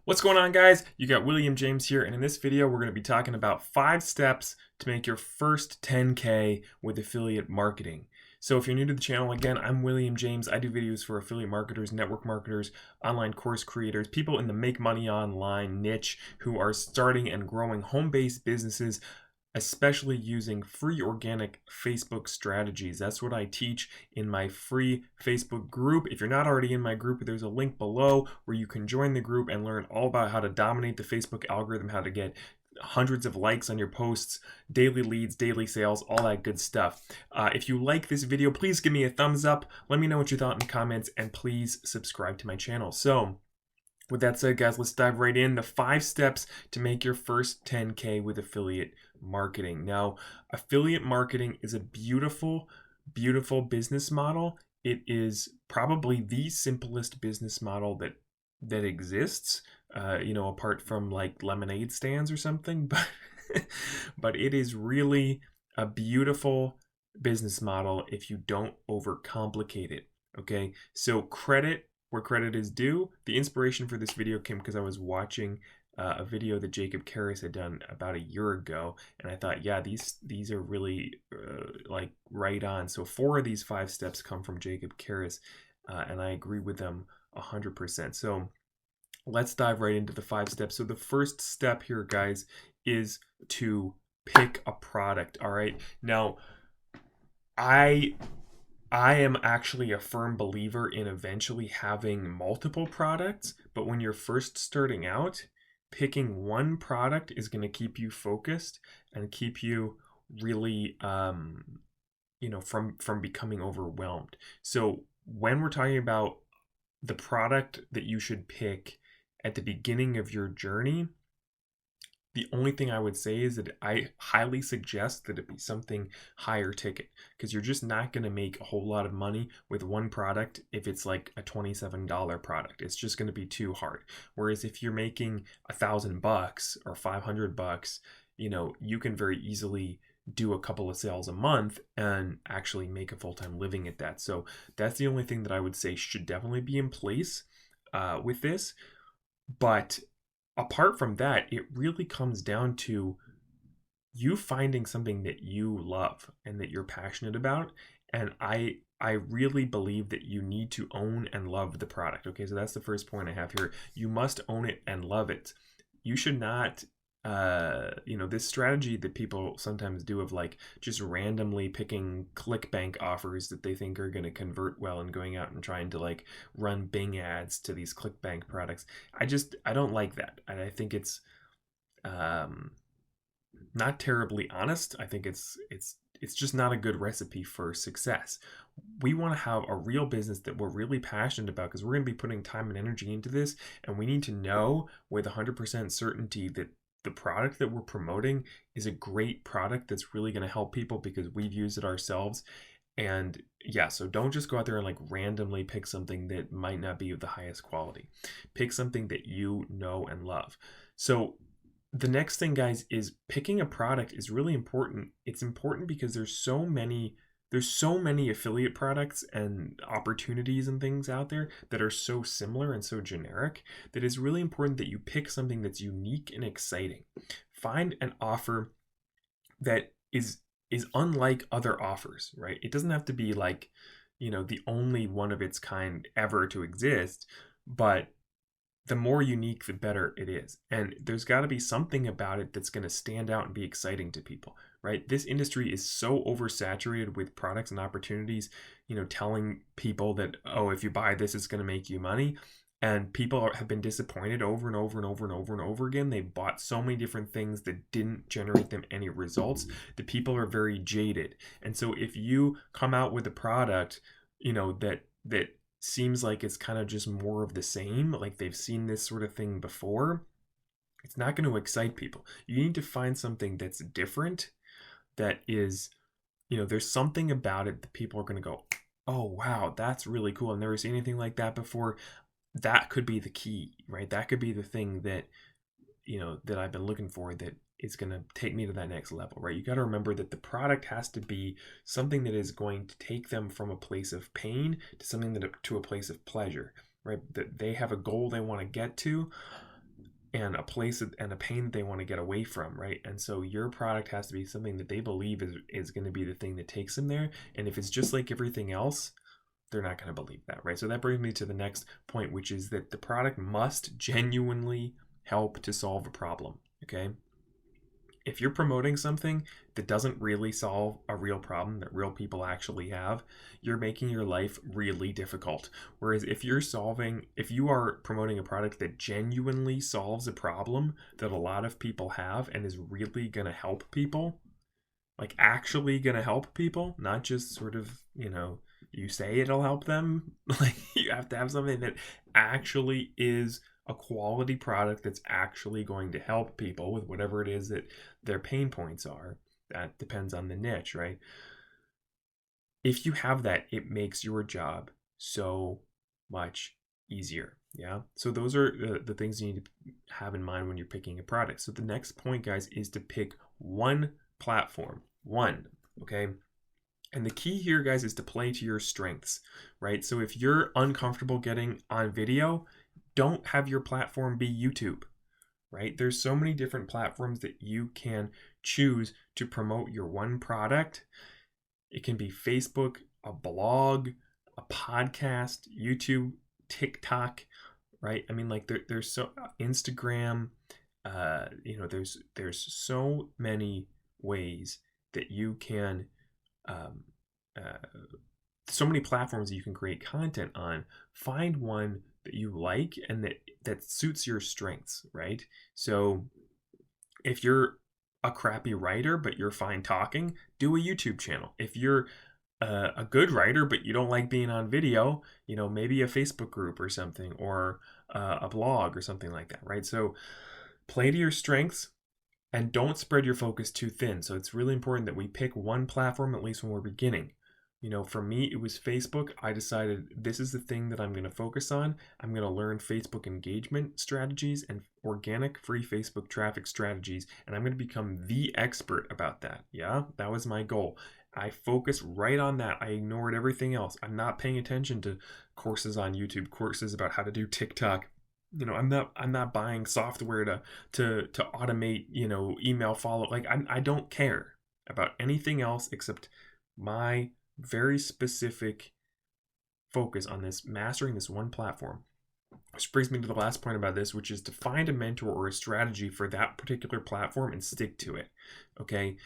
What's going on, guys? You got William James here, and in this video we're going to be talking about 5 steps to make your first 10K with affiliate marketing. So if you're new to the channel, again, I'm William James. I do videos for affiliate marketers, network marketers, online course creators, people in the make money online niche who are starting and growing home-based businesses, especially using free organic Facebook strategies. That's what I teach in my free Facebook group. If you're not already in my group, there's a link below where you can join the group and learn all about how to dominate the Facebook algorithm, how to get hundreds of likes on your posts, daily leads, daily sales, all that good stuff. If you like this video, please give me a thumbs up. Let me know what you thought in the comments, and please subscribe to my channel. So with that said, guys, let's dive right in. The 5 steps to make your first 10K with affiliate marketing. Now, affiliate marketing is a beautiful, beautiful business model. It is probably the simplest business model that exists, apart from like lemonade stands or something, but it is really a beautiful business model if you don't overcomplicate it. Okay, so credit where credit is due. The inspiration for this video came because I was watching a video that Jacob Karras had done about a year ago, and I thought, yeah, these are really like right on. So 4 of these 5 steps come from Jacob Karras, and I agree with them 100%. So let's dive right into the 5 steps. So the first step here, guys, is to pick a product. All right, now I am actually a firm believer in eventually having multiple products, but when you're first starting out, picking one product is going to keep you focused and keep you really, from becoming overwhelmed. So when we're talking about the product that you should pick at the beginning of your journey, the only thing I would say is that I highly suggest that it be something higher ticket, because you're just not going to make a whole lot of money with one product if it's like a $27 product. It's just going to be too hard. Whereas if you're making $1,000 or $500, you can very easily do a couple of sales a month and actually make a full-time living at that. So that's the only thing that I would say should definitely be in place with this. But apart from that, it really comes down to you finding something that you love and that you're passionate about. And I really believe that you need to own and love the product. Okay, so that's the first point I have here. You must own it and love it. You should not this strategy that people sometimes do of like just randomly picking ClickBank offers that they think are going to convert well and going out and trying to like run Bing ads to these ClickBank products. I don't like that. And I think it's not terribly honest. I think it's just not a good recipe for success. We want to have a real business that we're really passionate about, because we're going to be putting time and energy into this, and we need to know with 100% certainty that the product that we're promoting is a great product that's really going to help people because we've used it ourselves. And yeah, so don't just go out there and like randomly pick something that might not be of the highest quality. Pick something that you know and love. So the next thing, guys, is picking a product is really important. It's important because there's so many affiliate products and opportunities and things out there that are so similar and so generic that it's really important that you pick something that's unique and exciting. Find an offer that is unlike other offers, right? It doesn't have to be like, the only one of its kind ever to exist, but the more unique, the better it is. And there's got to be something about it that's going to stand out and be exciting to people, right? This industry is so oversaturated with products and opportunities, telling people that, oh, if you buy this, it's going to make you money. And people have been disappointed over and over and over and over and over again. They bought so many different things that didn't generate them any results. The people are very jaded. And so if you come out with a product, that seems like it's kind of just more of the same, like they've seen this sort of thing before, it's not going to excite people. You need to find something that's different, that is, there's something about it that people are going to go, oh, wow, that's really cool. I've never seen anything like that before. That could be the key, right? That could be the thing that, that I've been looking for, that is going to take me to that next level, right? You got to remember that the product has to be something that is going to take them from a place of pain to something to a place of pleasure, right? That they have a goal they want to get to. and a place and a pain that they want to get away from, right? And so your product has to be something that they believe is going to be the thing that takes them there. And if it's just like everything else, they're not going to believe that, right? So that brings me to the next point, which is that the product must genuinely help to solve a problem, okay? If you're promoting something that doesn't really solve a real problem that real people actually have, you're making your life really difficult. Whereas if you are promoting a product that genuinely solves a problem that a lot of people have and is really going to help people, like actually going to help people, not just sort of, you say it'll help them. Like you have to have something that actually is a quality product that's actually going to help people with whatever it is that their pain points are. That depends on the niche, right? If you have that, it makes your job so much easier. Yeah. So those are the things you need to have in mind when you're picking a product. So the next point, guys, is to pick one platform. One. Okay. And the key here, guys, is to play to your strengths, right? So if you're uncomfortable getting on video, don't have your platform be YouTube, right? There's so many different platforms that you can choose to promote your one product. It can be Facebook, a blog, a podcast, YouTube, TikTok, right? I mean, like there's so Instagram, there's so many ways that you can uh, so many platforms that you can create content on. Find one that you like and that suits your strengths, right? So if you're a crappy writer but you're fine talking, do a YouTube channel. If you're a good writer but you don't like being on video, maybe a Facebook group or something, or a blog or something like that, right? So play to your strengths and don't spread your focus too thin. So it's really important that we pick one platform, at least when we're beginning. For me, it was Facebook. I decided this is the thing that I'm going to focus on. I'm going to learn Facebook engagement strategies and organic free Facebook traffic strategies, and I'm going to become the expert about that. Yeah, that was my goal. I focused right on that. I ignored everything else. I'm not paying attention to courses on YouTube, courses about how to do TikTok. I'm not buying software to automate, email follow. Like I don't care about anything else except my very specific focus on this, mastering this one platform. Which brings me to the last point about this, which is to find a mentor or a strategy for that particular platform and stick to it. Okay.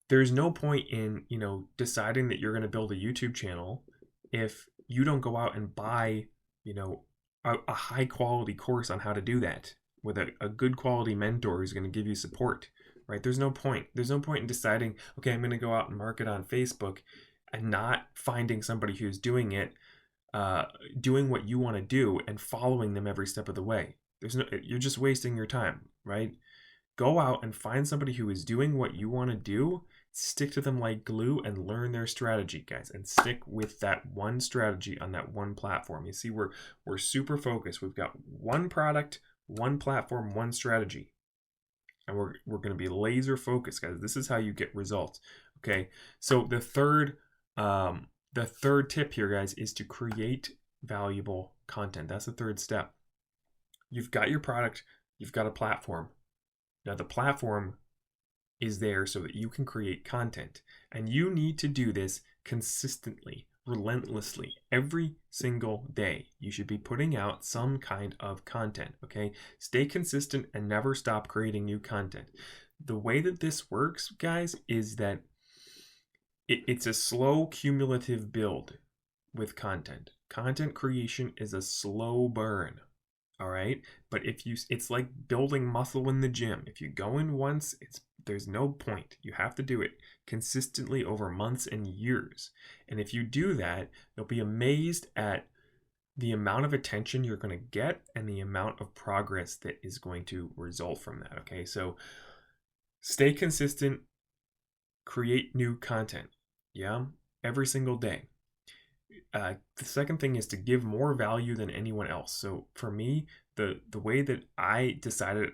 There's no point in, deciding that you're going to build a YouTube channel if you don't go out and buy, a high quality course on how to do that with a good quality mentor who's going to give you support, right? There's no point. There's no point in deciding, okay, I'm going to go out and market on Facebook and not finding somebody who's doing it, doing what you want to do and following them every step of the way. You're just wasting your time, right? Go out and find somebody who is doing what you want to do, stick to them like glue, and learn their strategy, guys, and stick with that one strategy on that one platform. You see, we're super focused. We've got one product, one platform, one strategy. And we're going to be laser focused, guys. This is how you get results. Okay. So the third tip here, guys, is to create valuable content. That's the third step. You've got your product, you've got a platform. Now the platform is there so that you can create content, and you need to do this consistently, relentlessly, every single day. You should be putting out some kind of content, okay? Stay consistent and never stop creating new content. The way that this works, guys, is that it's a slow cumulative build with content. Content creation is a slow burn. All right. But it's like building muscle in the gym. If you go in once, there's no point. You have to do it consistently over months and years. And if you do that, you'll be amazed at the amount of attention you're going to get and the amount of progress that is going to result from that. Okay. So stay consistent, create new content. Yeah. Every single day. The second thing is to give more value than anyone else. So for me, the way that I decided,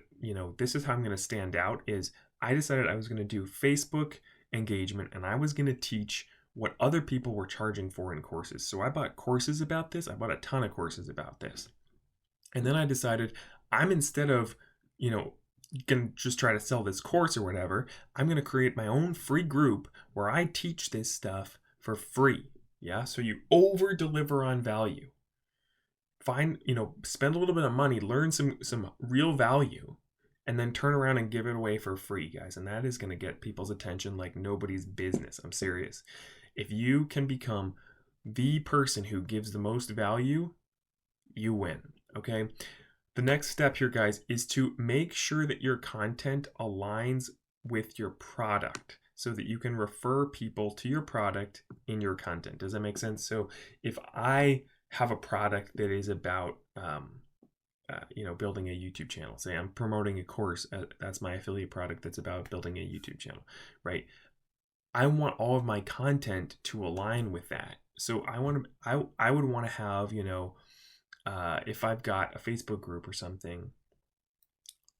this is how I'm going to stand out, is I decided I was going to do Facebook engagement, and I was going to teach what other people were charging for in courses. So I bought courses about this. I bought a ton of courses about this. And then I decided instead of can just try to sell this course or whatever. I'm going to create my own free group where I teach this stuff for free. Yeah. So you over deliver on value. Spend a little bit of money, learn some real value, and then turn around and give it away for free, guys. And that is going to get people's attention like nobody's business. I'm serious. If you can become the person who gives the most value, you win. Okay. The next step here, guys, is to make sure that your content aligns with your product so that you can refer people to your product in your content. Does that make sense? So if I have a product that is about, building a YouTube channel, say I'm promoting a course, that's my affiliate product that's about building a YouTube channel, right? I want all of my content to align with that. So I would want to have, if I've got a Facebook group or something,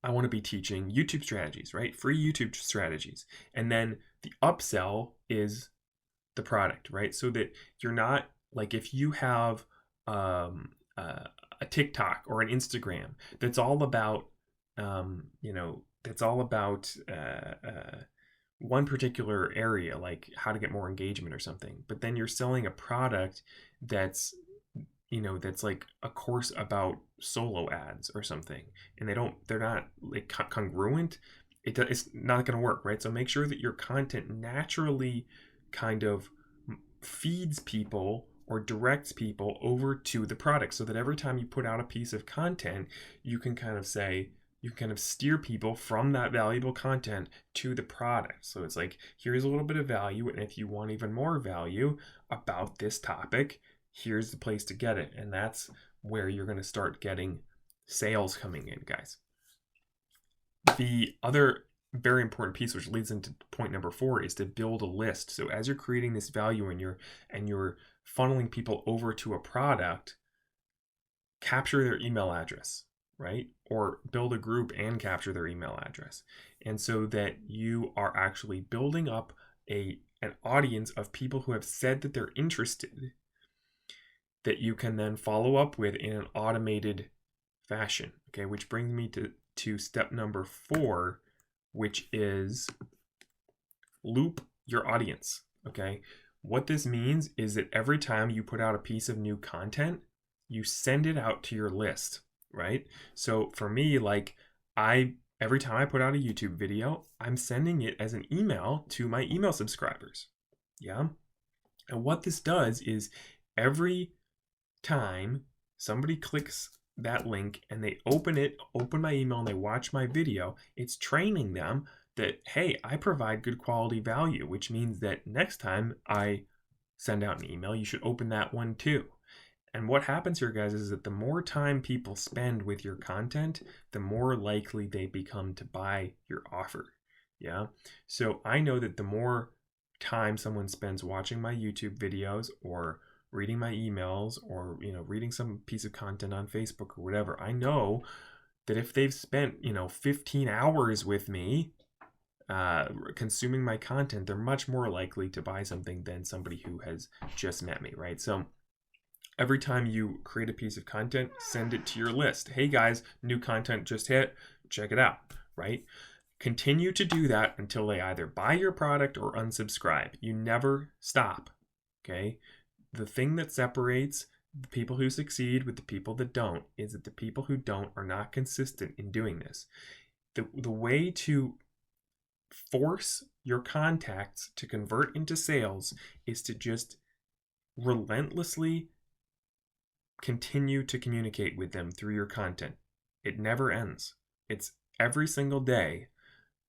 I want to be teaching YouTube strategies, right? Free YouTube strategies. And then the upsell is the product, right? So that you're not like, if you have a TikTok or an Instagram that's all about, one particular area, like how to get more engagement or something, but then you're selling a product that's that's like a course about solo ads or something, and they're not like congruent, it's not going to work, right? So make sure that your content naturally kind of feeds people or directs people over to the product, so that every time you put out a piece of content, you can kind of steer people from that valuable content to the product. So it's like, here's a little bit of value, and if you want even more value about this topic, here's the place to get it. And that's where you're going to start getting sales coming in, guys. The other very important piece, which leads into point number 4, is to build a list. So as you're creating this value and you're funneling people over to a product, capture their email address, right? Or build a group and capture their email address. And so that you are actually building up an audience of people who have said that they're interested, that you can then follow up with in an automated fashion. Okay, which brings me to step number 4, which is loop your audience. Okay, what this means is that every time you put out a piece of new content, you send it out to your list, right? So for me, like, every time I put out a YouTube video, I'm sending it as an email to my email subscribers. Yeah. And what this does is, every time somebody clicks that link and they open my email, and they watch my video, it's training them that, hey, I provide good quality value, which means that next time I send out an email, you should open that one too. And what happens here, guys, is that the more time people spend with your content, the more likely they become to buy your offer. Yeah. So I know that the more time someone spends watching my YouTube videos, or reading my emails, or reading some piece of content on Facebook or whatever, I know that if they've spent 15 hours with me consuming my content, they're much more likely to buy something than somebody who has just met me, right? So every time you create a piece of content, send it to your list. Hey guys, new content just hit, check it out, right? Continue to do that until they either buy your product or unsubscribe. You never stop, okay? The thing that separates the people who succeed with the people that don't is that the people who don't are not consistent in doing this. The way to force your contacts to convert into sales is to just relentlessly continue to communicate with them through your content. It never ends. It's every single day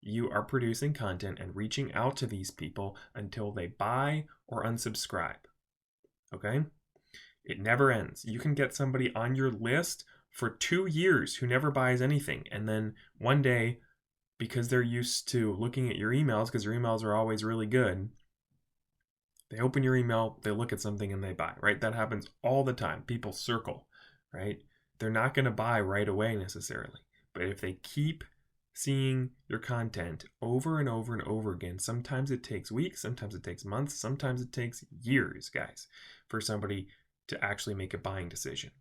you are producing content and reaching out to these people until they buy or unsubscribe. Okay? It never ends. You can get somebody on your list for 2 years who never buys anything, and then one day, because they're used to looking at your emails, because your emails are always really good, they open your email, they look at something, and they buy, right? That happens all the time. People circle, right? They're not going to buy right away necessarily, but if they keep seeing your content over and over and over again, sometimes it takes weeks, sometimes it takes months, sometimes it takes years, guys, for somebody to actually make a buying decision.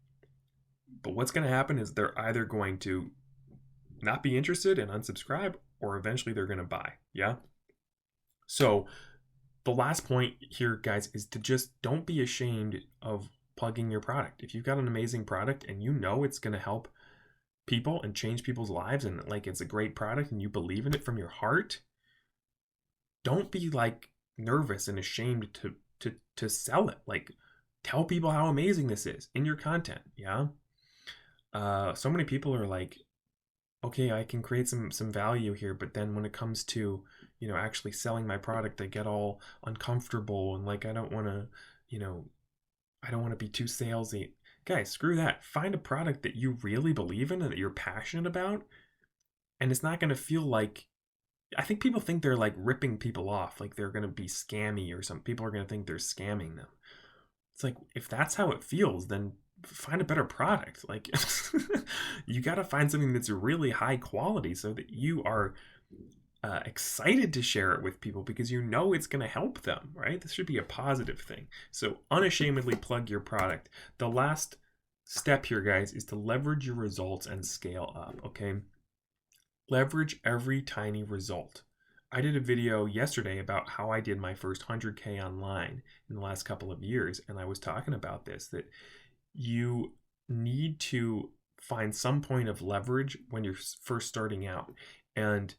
But what's going to happen is they're either going to not be interested and unsubscribe, or eventually they're going to buy. Yeah. So the last point here, guys, is to just don't be ashamed of plugging your product. If you've got an amazing product and you know it's going to help people and change people's lives, and like it's a great product and you believe in it from your heart, don't be like nervous and ashamed to sell it. Like, tell people how amazing this is in your content. Yeah. So many people are like, okay, I can create some value here, but then when it comes to, actually selling my product, I get all uncomfortable and like I don't want to, I don't want to be too salesy. Guys, screw that. Find a product that you really believe in and that you're passionate about, and it's not going to feel like, I think people think they're like ripping people off, like they're going to be scammy, or some people are going to think they're scamming them. It's like, if that's how it feels, then find a better product. Like, you got to find something that's really high quality so that you are excited to share it with people because you know it's going to help them, right? This should be a positive thing. So unashamedly plug your product. The last step here, guys, is to leverage your results and scale up, okay? Leverage every tiny result. I did a video yesterday about how I did my first 100K online in the last couple of years, and I was talking about this, that you need to find some point of leverage when you're first starting out. And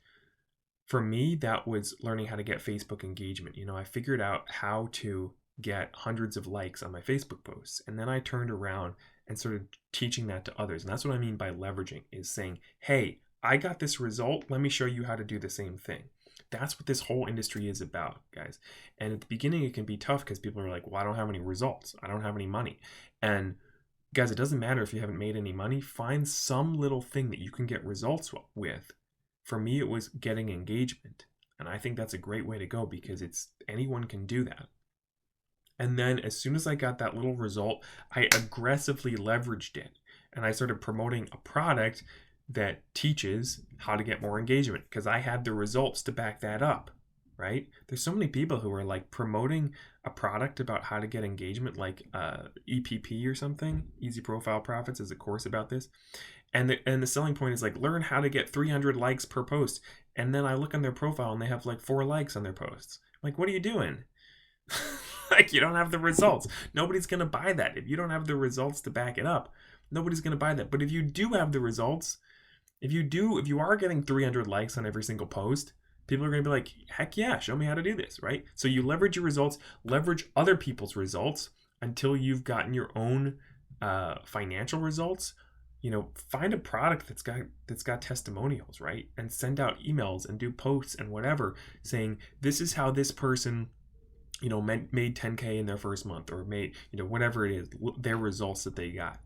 for me, that was learning how to get Facebook engagement. I figured out how to get hundreds of likes on my Facebook posts, and then I turned around and started teaching that to others. And that's what I mean by leveraging, is saying, hey, I got this result, let me show you how to do the same thing. That's what this whole industry is about, guys. And at the beginning, it can be tough because people are like, well, I don't have any results, I don't have any money. And guys, it doesn't matter if you haven't made any money. Find some little thing that you can get results with. For me, it was getting engagement. And I think that's a great way to go because anyone can do that. And then as soon as I got that little result, I aggressively leveraged it. And I started promoting a product that teaches how to get more engagement because I had the results to back that up, right? There's so many people who are like promoting a product about how to get engagement, like EPP or something. Easy Profile Profits is a course about this. And the selling point is like, learn how to get 300 likes per post. And then I look on their profile and they have like 4 likes on their posts. I'm like, what are you doing? Like, you don't have the results. Nobody's going to buy that. If you don't have the results to back it up, nobody's going to buy that. But if you do have the results, if you are getting 300 likes on every single post, people are going to be like, heck yeah, show me how to do this, right? So you leverage your results, leverage other people's results until you've gotten your own financial results. Find a product that's got testimonials, right? And send out emails and do posts and whatever saying, this is how this person, made 10K in their first month, or made, whatever it is, their results that they got.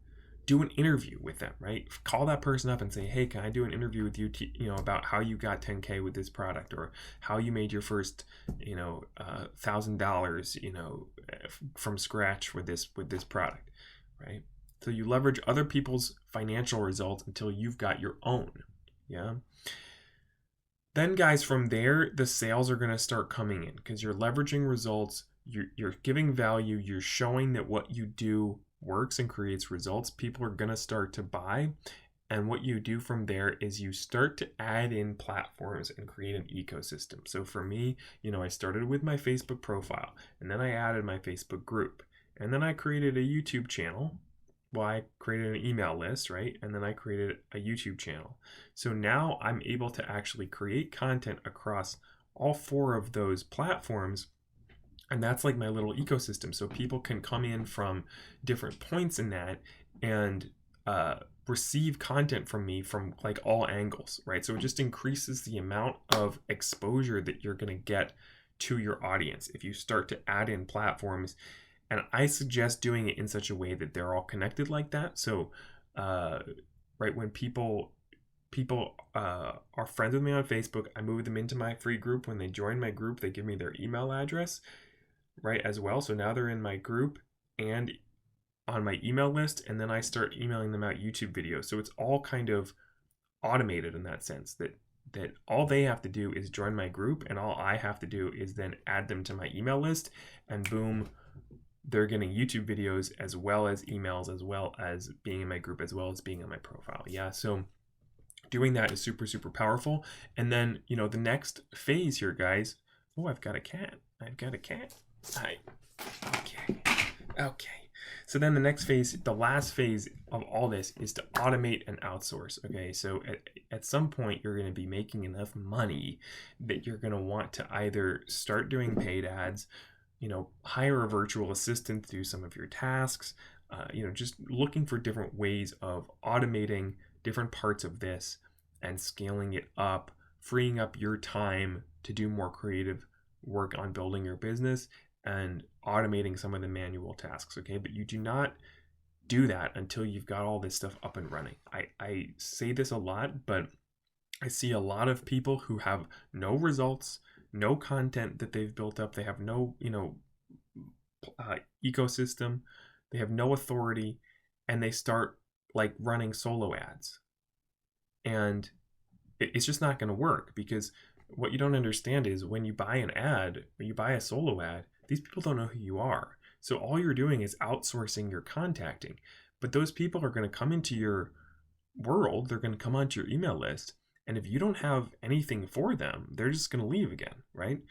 Do an interview with them, right? Call that person up and say, hey, can I do an interview with you, about how you got 10K with this product, or how you made your first, $1,000, from scratch with this product, right? So you leverage other people's financial results until you've got your own, yeah? Then, guys, from there, the sales are going to start coming in because you're leveraging results, you're giving value, you're showing that what you do works and creates results. People are going to start to buy. And what you do from there is you start to add in platforms and create an ecosystem. So for me, I started with my Facebook profile, and then I added my Facebook group, and then I created a YouTube channel. Well, I created an email list, right? And then I created a YouTube channel. So now I'm able to actually create content across all 4 of those platforms. And that's like my little ecosystem. So people can come in from different points in that and receive content from me from like all angles, right? So it just increases the amount of exposure that you're going to get to your audience if you start to add in platforms. And I suggest doing it in such a way that they're all connected like that. So, right, when people are friends with me on Facebook, I move them into my free group. When they join my group, they give me their email address, right, as well. So now they're in my group and on my email list, and then I start emailing them out YouTube videos. So it's all kind of automated in that sense, that all they have to do is join my group, and all I have to do is then add them to my email list, and boom, they're getting YouTube videos as well as emails, as well as being in my group, as well as being on my profile. Yeah, so Doing that is super, super powerful. And then, the next phase here, guys. Oh, I've got a cat. I've got a cat. Hi. Okay. Okay. So then the next phase, the last phase of all this is to automate and outsource. Okay. So at some point, you're going to be making enough money that you're going to want to either start doing paid ads, hire a virtual assistant to do some of your tasks, just looking for different ways of automating different parts of this and scaling it up, freeing up your time to do more creative work on building your business and automating some of the manual tasks. Okay. But you do not do that until you've got all this stuff up and running. I say this a lot, but I see a lot of people who have no results, no content that they've built up. They have no, ecosystem. They have no authority, and they start like running solo ads. And it's just not going to work, because what you don't understand is when you buy an ad, when you buy a solo ad, these people don't know who you are. So all you're doing is outsourcing your contacting. But those people are going to come into your world, they're going to come onto your email list. And if you don't have anything for them, they're just going to leave again, right?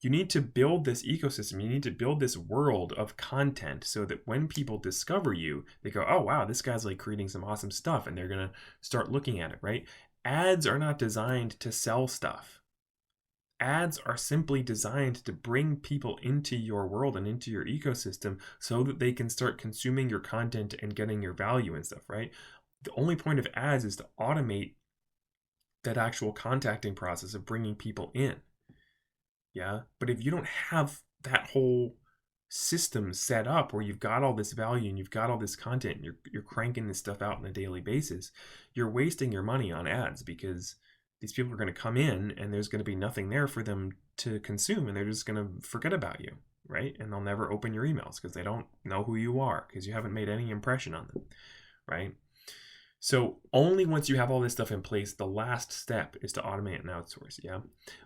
You need to build this ecosystem. You need to build this world of content so that when people discover you, they go, oh, wow, this guy's like creating some awesome stuff. And they're going to start looking at it, right? Ads are not designed to sell stuff. Ads are simply designed to bring people into your world and into your ecosystem so that they can start consuming your content and getting your value and stuff, right? The only point of ads is to automate that actual contacting process of bringing people in. Yeah. But if you don't have that whole system set up where you've got all this value and you've got all this content and you're cranking this stuff out on a daily basis, you're wasting your money on ads, because these people are going to come in and there's going to be nothing there for them to consume, and they're just going to forget about you, right? And they'll never open your emails because they don't know who you are, because you haven't made any impression on them, right? So only once you have all this stuff in place, the last step is to automate and outsource. Yeah.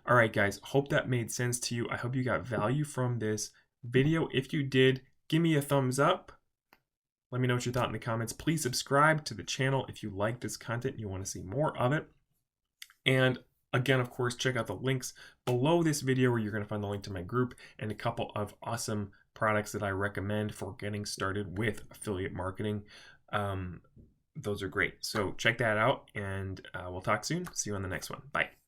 All right, guys. Hope that made sense to you. I hope you got value from this video. If you did, give me a thumbs up. Let me know what you thought in the comments. Please subscribe to the channel if you like this content and you want to see more of it. And again, of course, check out the links below this video where you're going to find the link to my group and a couple of awesome products that I recommend for getting started with affiliate marketing. Those are great. So check that out, and we'll talk soon. See you on the next one. Bye.